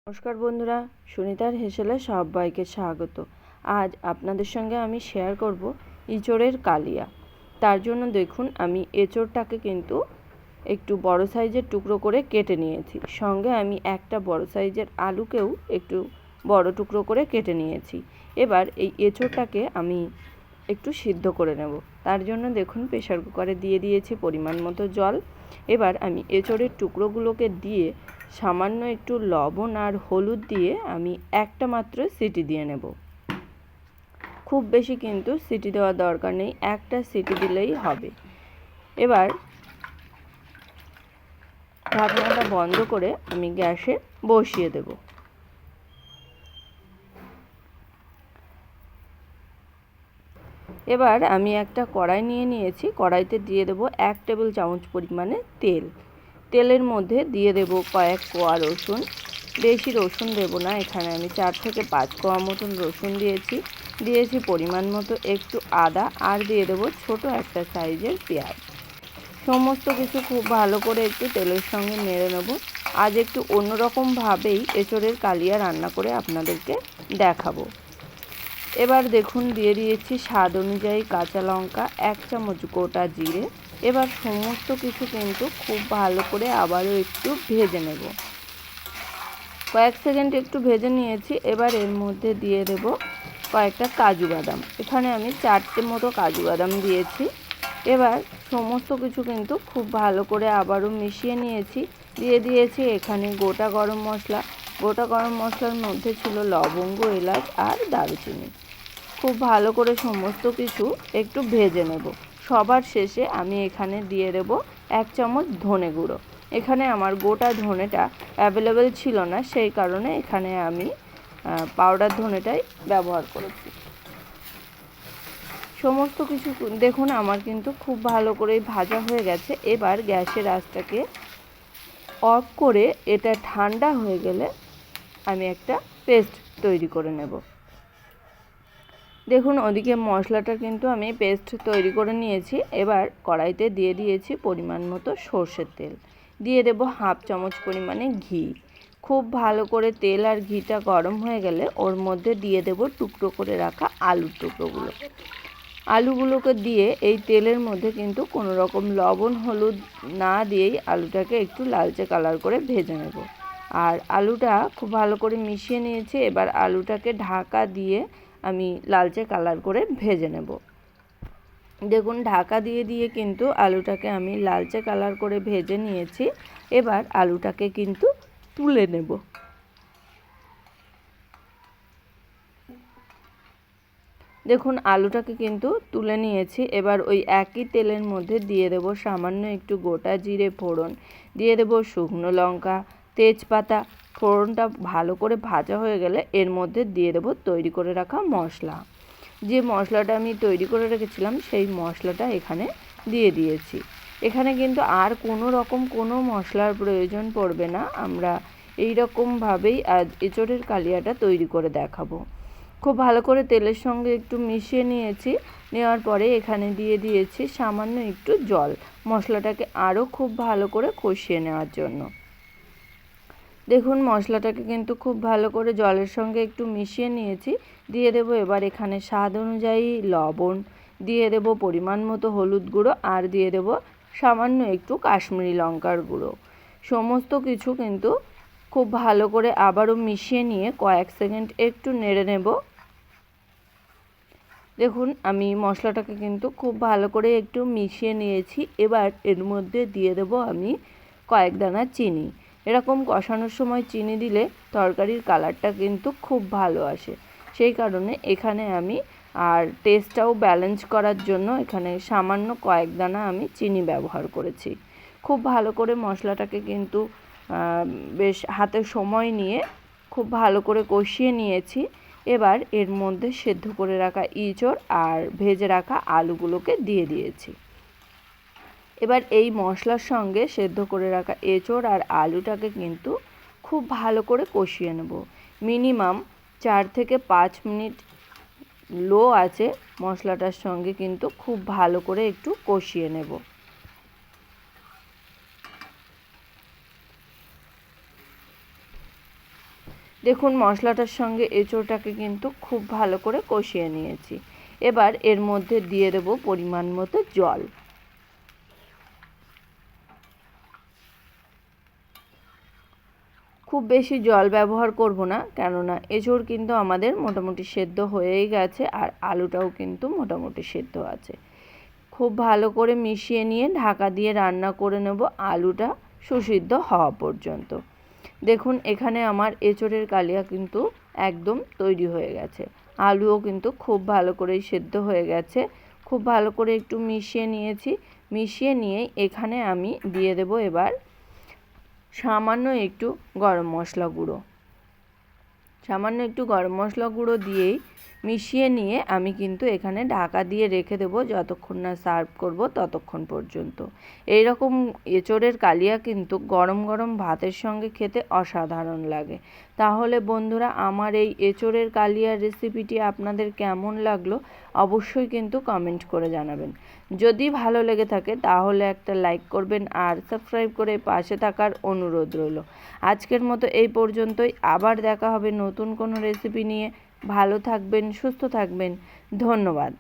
নমস্কার বন্ধুরা, সুনিতার হেসেলে সবাইকে স্বাগত। আজ আপনাদের সঙ্গে আমি শেয়ার করব ইঁচড়ের কালিয়া। তার জন্য দেখুন আমি এঁচড়টাকে কিন্তু একটু বড় সাইজের টুকরো করে কেটে নিয়েছি। সঙ্গে আমি একটা বড় সাইজের আলুকেও একটু বড় টুকরো করে কেটে নিয়েছি। এবার এই এঁচড়টাকে আমি একটু সিদ্ধ করে নেব। তার জন্য দেখুন প্রেসার কুকারে দিয়ে দিয়েছি পরিমাণ মতো জল। এবার আমি এঁচড়ের টুকরোগুলোকে দিয়ে সামান্য একটু লবণ আর হলুদ দিয়ে আমি একটা মাত্র সিটি দিয়ে নেব। খুব বেশি কিন্তু সিটি দেওয়ার দরকার নেই, একটা সিটি দিলেই হবে। এবার ঢাকনাটা বন্ধ করে আমি গ্যাসে বসিয়ে দেব। এবার আমি একটা কড়াই নিয়ে নিয়েছি। কড়াইতে দিয়ে দেব 1 টেবিল চামচ পরিমাণে তেল। তেলের মধ্যে দিয়ে দেব কয়েক কোয়া রসুন। বেশি রসুন দেব না, এখানে আমি 4 থেকে 5 কোয়া মতন রসুন দিয়েছি পরিমাণ মতো একটু আদা, আর দিয়ে দেব ছোট একটা সাইজের পেঁয়াজ। সমস্ত কিছু খুব ভালো করে একটু তেলের সঙ্গে নেড়ে নেব। আজ একটু অন্যরকমভাবেই এঁচড়ের কালিয়া রান্না করে আপনাদেরকে দেখাবো। এবার দেখুন দিয়ে দিয়েছি স্বাদ অনুযায়ী কাঁচা লঙ্কা, 1 চামচ গোটা জিরে। এবার সমস্ত কিছু কিন্তু খুব ভালো করে আবারও একটু ভেজে নেব। কয়েক সেকেন্ড একটু ভেজে নিয়েছি। এবার এর মধ্যে দিয়ে দেব কয়েকটা কাজু বাদাম। এখানে আমি 4টে মতো কাজু বাদাম দিয়েছি। এবার সমস্ত কিছু কিন্তু খুব ভালো করে আবারও মিশিয়ে নিয়েছি। দিয়ে দিয়েছি এখানে গোটা গরম মশলা। গোটা গরম মশলার মধ্যে ছিল লবঙ্গ, এলাচ আর দারুচিনি। খুব ভালো করে সমস্ত কিছু একটু ভেজে নেব। সবার শেষে আমি এখানে দিয়ে দেব 1 চামচ ধনে গুঁড়ো। এখানে আমার গোটা ধনেটা অ্যাভেলেবেল ছিল না, সেই কারণে এখানে আমি পাউডার ধনেটাই ব্যবহার করেছি। সমস্ত কিছু দেখুন আমার কিন্তু খুব ভালো করে ভাজা হয়ে গেছে। এবার গ্যাসের আঁচটাকে অফ করে এটা ঠান্ডা হয়ে গেলে আমি একটা পেস্ট তৈরি করে নেব। দেখুন ওদিকে মশলাটা কিন্তু আমি পেস্ট তৈরি করে নিয়েছি। এবার কড়াইতে দিয়ে দিয়েছি পরিমাণ মতো সর্ষের তেল। দিয়ে দেব 1/2 চামচ পরিমাণে ঘি। খুব ভালো করে তেল আর ঘিটা গরম হয়ে গেলে ওর মধ্যে দিয়ে দেব টুকরো করে রাখা আলুর টুকরোগুলো। আলুগুলোকে দিয়ে এই তেলের মধ্যে কিন্তু কোনো রকম লবণ হলুদ না দিয়েই আলুটাকে একটু লালচে কালার করে ভেজে নেব। আর আলুটা খুব ভালো করে মিশিয়ে নিয়েছি। এবার আলুটাকে ঢাকা দিয়ে আমি লালচে কালার করে ভেজে নেব। দেখুন ঢাকা দিয়ে কিন্তু আলুটাকে আমি লালচে কালার করে ভেজে নিয়েছি। এবার আলুটাকে কিন্তু তুলে নেব। দেখুন আলুটাকে কিন্তু তুলে নিয়েছি। এবার ওই একই তেলের মধ্যে দিয়ে দেব সামান্য একটু গোটা জিরে ফোড়ন, দিয়ে দেব শুকনো লঙ্কা, তেজপাতা। ফোড়নটা ভালো করে ভাজা হয়ে গেলে এর মধ্যে দিয়ে দেব তৈরি করে রাখা মশলা। যে মশলাটা আমি তৈরি করে রেখেছিলাম সেই মশলাটা এখানে দিয়ে দিয়েছি। এখানে কিন্তু আর কোনো মশলার প্রয়োজন পড়বে না। আমরা এই রকমভাবেই আজ এঁচড়ের কালিয়াটা তৈরি করে দেখাবো। খুব ভালো করে তেলের সঙ্গে একটু মিশিয়ে নিয়েছি। নেওয়ার পরে এখানে দিয়ে দিয়েছি সামান্য একটু জল, মশলাটাকে আরও খুব ভালো করে কষিয়ে নেওয়ার জন্য। দেখুন মশলাটাকে কিন্তু খুব ভালো করে জলের সঙ্গে একটু মিশিয়ে নিয়েছি। দিয়ে দেব এবার এখানে স্বাদ অনুযায়ী লবণ, দিয়ে দেব পরিমাণ মতো হলুদ গুঁড়ো, আর দিয়ে দেব সামান্য একটু কাশ্মীরি লঙ্কার গুঁড়ো। সমস্ত কিছু কিন্তু খুব ভালো করে আবারও মিশিয়ে নিয়ে কয়েক সেকেন্ড একটু নেড়ে নেব। দেখুন আমি মশলাটাকে কিন্তু খুব ভালো করে একটু মিশিয়ে নিয়েছি। এবার এর মধ্যে দিয়ে দেব আমি কয়েক দানা চিনি। এরকম কষানোর সময় চিনি দিলে তরকারির কালারটা কিন্তু খুব ভালো আসে। সেই কারণে এখানে আমি আর টেস্টটাও ব্যালেন্স করার জন্য এখানে সামান্য কয়েক দানা আমি চিনি ব্যবহার করেছি। খুব ভালো করে মশলাটাকে কিন্তু বেশ হাতে সময় নিয়ে খুব ভালো করে কষিয়ে নিয়েছি। এবার এর মধ্যে সেদ্ধ করে রাখা ইঁচড় আর ভেজে রাখা আলুগুলোকে দিয়ে দিয়েছি। এবার এই মশলার সঙ্গে সেদ্ধ করে রাখা এঁচড় আর আলুটাকে কিন্তু খুব ভালো করে কষিয়ে নেব। মিনিমাম 4 থেকে 5 মিনিট লো আঁচে মশলাটার সঙ্গে কিন্তু খুব ভালো করে একটু কষিয়ে নেব। দেখুন মশলাটার সঙ্গে এঁচোড়টাকে কিন্তু খুব ভালো করে কষিয়ে নিয়েছি। এবার এর মধ্যে দিয়ে দেব পরিমাণ মতো জল। খুব বেশি জল ব্যবহার করব না, কেননা এঁচোড় কিন্তু আমাদের মোটামুটি সেদ্ধ হয়েই গেছে আর আলুটাও কিন্তু মোটামুটি সেদ্ধ আছে। খুব ভালো করে মিশিয়ে নিয়ে ঢাকা দিয়ে রান্না করে নেব আলুটা সুসিদ্ধ হওয়া পর্যন্ত। দেখুন এখানে আমার এঁচোড়ের কালিয়া কিন্তু একদম তৈরি হয়ে গেছে। আলুও কিন্তু খুব ভালো করেই সেদ্ধ হয়ে গেছে। খুব ভালো করে একটু মিশিয়ে নিয়েছি। মিশিয়ে নিয়ে এখানে আমি দিয়ে দেব এবার সামান্য একটু গরম মশলা গুঁড়ো। সামান্য একটু গরম মশলা গুঁড়ো দিয়েই মিশিয়ে নিয়ে আমি কিন্তু এখানে ঢাকা দিয়ে রেখে দেবো যতক্ষণ না সার্ভ করব ততক্ষণ পর্যন্ত। এই রকম এঁচোড়ের কালিয়া কিন্তু গরম গরম ভাতের সঙ্গে খেতে অসাধারণ লাগে। তাহলে বন্ধুরা আমার এই এঁচোড়ের কালিয়ার রেসিপিটি আপনাদের কেমন লাগলো অবশ্যই কিন্তু কমেন্ট করে জানাবেন। যদি ভালো লেগে থাকে তাহলে একটা লাইক করবেন আর সাবস্ক্রাইব করে পাশে থাকার অনুরোধ রইল। আজকের মতো এই পর্যন্তই। আবার দেখা হবে নতুন কোনো রেসিপি নিয়ে। ভালো থাকবেন, সুস্থ থাকবেন। ধন্যবাদ।